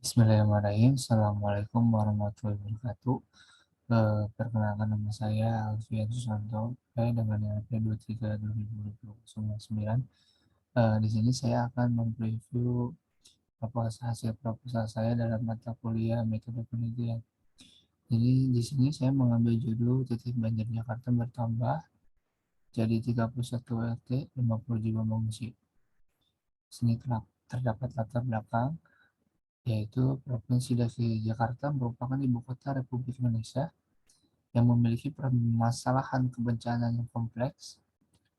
Bismillahirrahmanirrahim. Assalamualaikum warahmatullahi wabarakatuh. Perkenalkan nama saya Alfian Susanto. Saya dengan NIP 23/2029. Di sini saya akan mempreview hasil proposal saya dalam mata kuliah metode penelitian. Jadi di sini saya mengambil judul titik banjir Jakarta bertambah jadi 31 RT 50 jiwa mengungsi. Di sini terdapat latar belakang yaitu Provinsi DKI Jakarta merupakan ibu kota Republik Indonesia yang memiliki permasalahan kebencanaan yang kompleks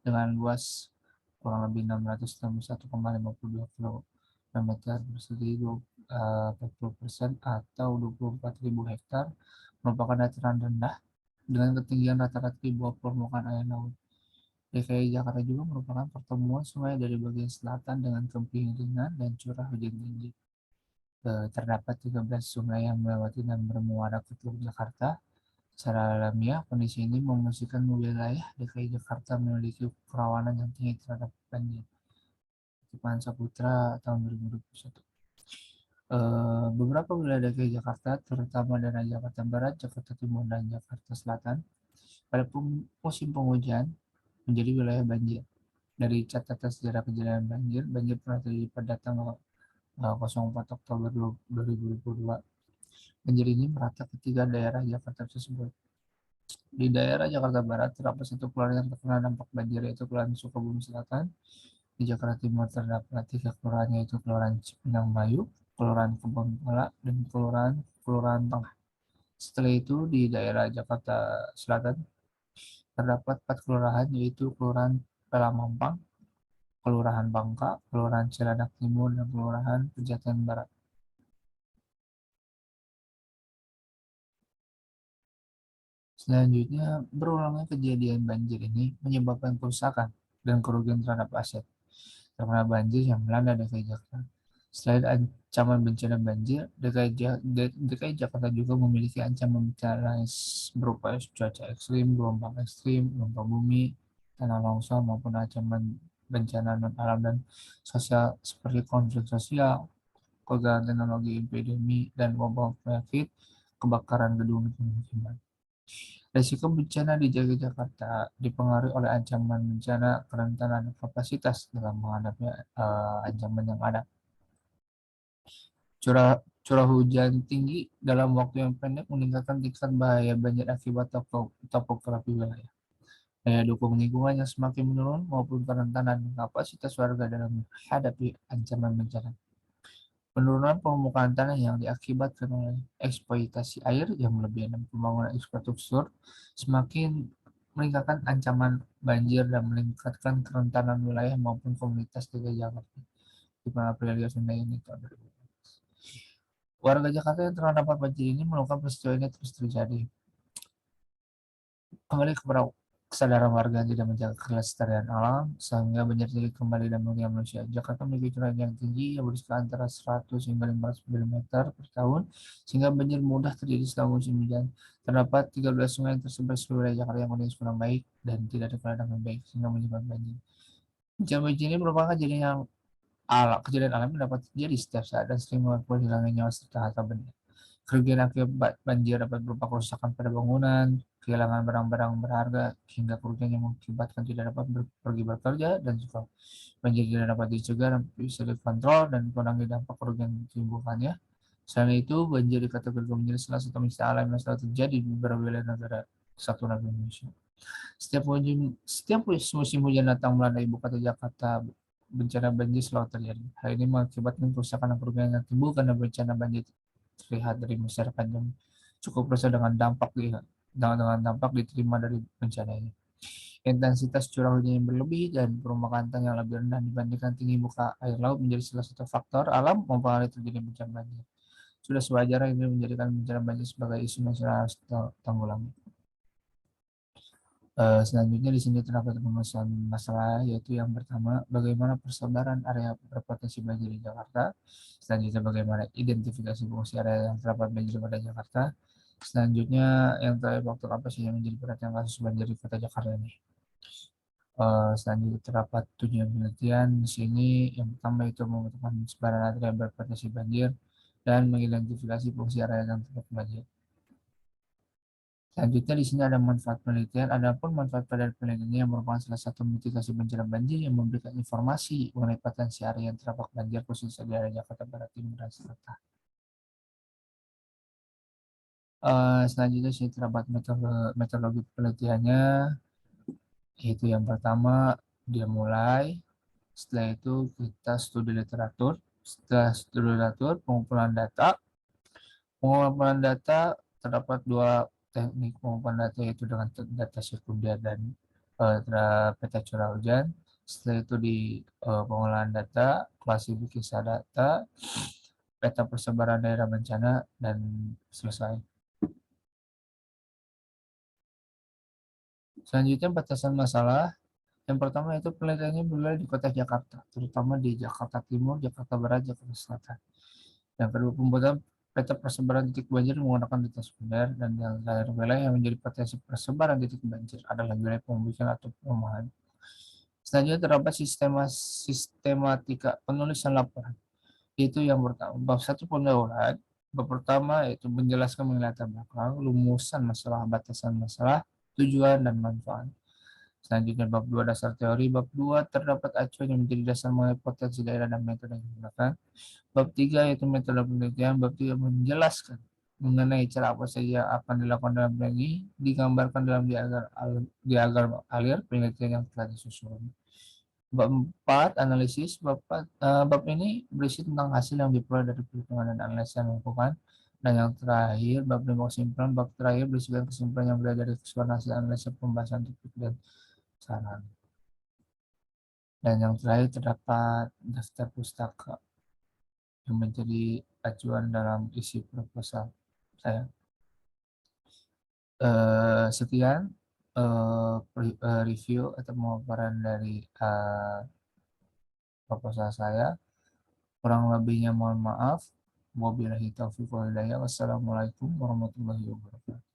dengan luas kurang lebih 661,52 km persegi 40% atau 24.000 hektar merupakan dataran rendah dengan ketinggian rata-rata di bawah permukaan air laut. DKI Jakarta juga merupakan pertemuan sungai dari bagian selatan dengan kemiringan dan curah hujan tinggi. Terdapat 13 sungai yang melewati dan bermuara ke Teluk Jakarta. Secara alamiah, kondisi ini memungkinkan wilayah DKI Jakarta memiliki kerawanan yang tinggi terhadap banjir. Kutipan Saputra tahun 2021. Beberapa wilayah DKI Jakarta, terutama daerah Jakarta Barat, Jakarta Timur, dan Jakarta Selatan, pada musim penghujan menjadi wilayah banjir. Dari catatan sejarah kejadian banjir, banjir pernah terjadi pada tanggal 04 Oktober 2022. Banjir ini merata ke 3 daerah Jakarta tersebut. Di daerah Jakarta Barat terdapat satu kelurahan yang terkena dampak banjir yaitu Kelurahan Sukabumi Selatan. Di Jakarta Timur terdapat 3 kelurahan yaitu Kelurahan Cipinang Bayu, Kelurahan Kebonpala, dan Kelurahan Tengah. Setelah itu di daerah Jakarta Selatan terdapat 4 kelurahan yaitu Kelurahan Pelamampang, Kelurahan Bangka, Kelurahan Cilandak Timur, dan Kelurahan Pejaten Barat. Selanjutnya, berulangnya kejadian banjir ini menyebabkan kerusakan dan kerugian terhadap aset karena banjir yang melanda DKI Jakarta. Selain ancaman bencana banjir, DKI Jakarta juga memiliki ancaman bencana berupa cuaca ekstrim, gelombang ekstrim, gempa bumi, tanah longsor, maupun ancaman bencana non-alam dan sosial seperti konflik sosial, kegagalan teknologi, epidemi, dan wabah penyakit, kebakaran gedung, dan pemukiman. Risiko bencana di Jakarta dipengaruhi oleh ancaman bencana, kerentanan kapasitas dalam menghadapi ancaman yang ada. Curah curah hujan tinggi dalam waktu yang pendek meningkatkan tingkat bahaya banjir akibat topografi wilayah. Daya dukung lingkungan yang semakin menurun maupun kerentanan kapasitas warga dalam menghadapi ancaman bencana. Penurunan permukaan tanah yang diakibatkan oleh eksploitasi air yang melebihi dan pembangunan infrastruktur semakin meningkatkan ancaman banjir dan meningkatkan kerentanan wilayah maupun komunitas di Jakarta. Di mana Aprilia Sunda ini tahun 2015. Warga Jakarta yang terdampak banjir ini melakukan peristiwa ini terus terjadi. Kembali kepada kesadaran warga tidak menjaga kelestarian alam sehingga banjir terjadi kembali dan merugikan manusia. Jakarta memiliki curah yang tinggi yang berkisar antara 100 hingga 500 mm per tahun sehingga banjir mudah terjadi selama musim hujan. Terdapat 13 sungai yang tersebar di wilayah Jakarta yang kondisi kurang baik dan tidak dikelola dengan baik sehingga menyebabkan banjir. Bencana banjir ini merupakan kejadian alam yang dapat terjadi setiap saat dan sering mengakibatkan hilangnya nyawa serta harta benda. Kerugian akibat banjir dapat berupa kerusakan pada bangunan, kehilangan barang-barang berharga, hingga kerugian yang mengakibatkan tidak dapat pergi bekerja dan juga banjir tidak dapat dicegah dan bisa dikontrol dan mengurangi dampak kerugian yang ditimbulkannya. Selain itu, banjir dikategorikan menjadi salah satu bencana alam yang selalu terjadi di beberapa wilayah negara kesatuan Indonesia. Setiap musim hujan datang melanda ibu kota Jakarta, bencana banjir selalu terjadi. Hal ini mengakibatkan kerusakan dan kerugian yang timbul karena bencana banjir terlihat dari masyarakat yang cukup resah dengan dampak diterima dari bencana ini. Intensitas curah hujan yang berlebih dan permukaan tanah yang lebih rendah dibandingkan tinggi muka air laut menjadi salah satu faktor alam mempengaruhi terjadi bencana banjir. Sudah sewajarnya ini menjadikan bencana banjir sebagai isu nasional harus ditanggulangi. Selanjutnya di sini terdapat permasalahan masalah yaitu yang pertama bagaimana persebaran area berpotensi banjir di Jakarta. Selanjutnya bagaimana identifikasi fungsi area yang terdapat banjir pada Jakarta. Selanjutnya yang terakhir faktor apa sih yang menjadi perhatian kasus banjir di kota Jakarta ini. Selanjutnya terdapat tujuan penelitian di sini yang pertama itu memetakan sebaran area berpotensi banjir. dan mengidentifikasi fungsi area yang terdampak banjir. Selanjutnya di sini ada manfaat penelitian. Adapun manfaat pada penelitian ini yang merupakan salah satu mitigasi bencana banjir yang memberikan informasi mengenai potensi area yang terdampak banjir khususnya di area Jakarta Barat, Timur, dan Selatan. Selanjutnya sih terdapat metodologi penelitiannya, yaitu yang pertama dia mulai, setelah itu kita studi literatur, setelah studi literatur pengumpulan data terdapat dua teknik pengumpulan data, yaitu dengan data sekunder dan peta curah hujan. Setelah itu di pengolahan data, klasifikasi data, peta persebaran daerah bencana, dan selesai. Selanjutnya batasan masalah. Yang pertama itu penelitiannya berada di kota Jakarta, terutama di Jakarta Timur, Jakarta Barat, Jakarta Selatan. Yang kedua, pembuatan peta persebaran titik banjir menggunakan data sekunder, dan yang terakhir, wilayah yang menjadi potensi persebaran titik banjir adalah wilayah pembukitan atau perumahan. Selanjutnya terdapat sistematika penulisan laporan. Itu yang pertama, bab satu pendahuluan. Bab pertama yaitu menjelaskan mengenai latar belakang, rumusan masalah, batasan masalah, tujuan, dan manfaat. Selanjutnya bab 2 dasar teori, bab 2 terdapat acuan yang menjadi dasar mengenai potensi daerah dan metode yang digunakan. Bab 3 yaitu metode penelitian, bab 3 menjelaskan mengenai cara apa saja yang akan dilakukan dalam ini, digambarkan dalam diagram alir penelitian yang telah disusun. Bab 4 analisis, bab ini berisi tentang hasil yang diperoleh dari perhitungan dan analisis yang dilakukan. Dan yang terakhir, bab 5 kesimpulan, bab terakhir berisikan kesimpulan yang berada dari keseluruhan hasil analisis pembahasan topik dan saran. Dan yang terakhir terdapat daftar pustaka yang menjadi acuan dalam isi proposal saya. Sekian review atau pemaparan dari proposal saya. Kurang lebihnya mohon maaf. Wabillahi taufiq wal hidayah. Wassalamualaikum warahmatullahi wabarakatuh.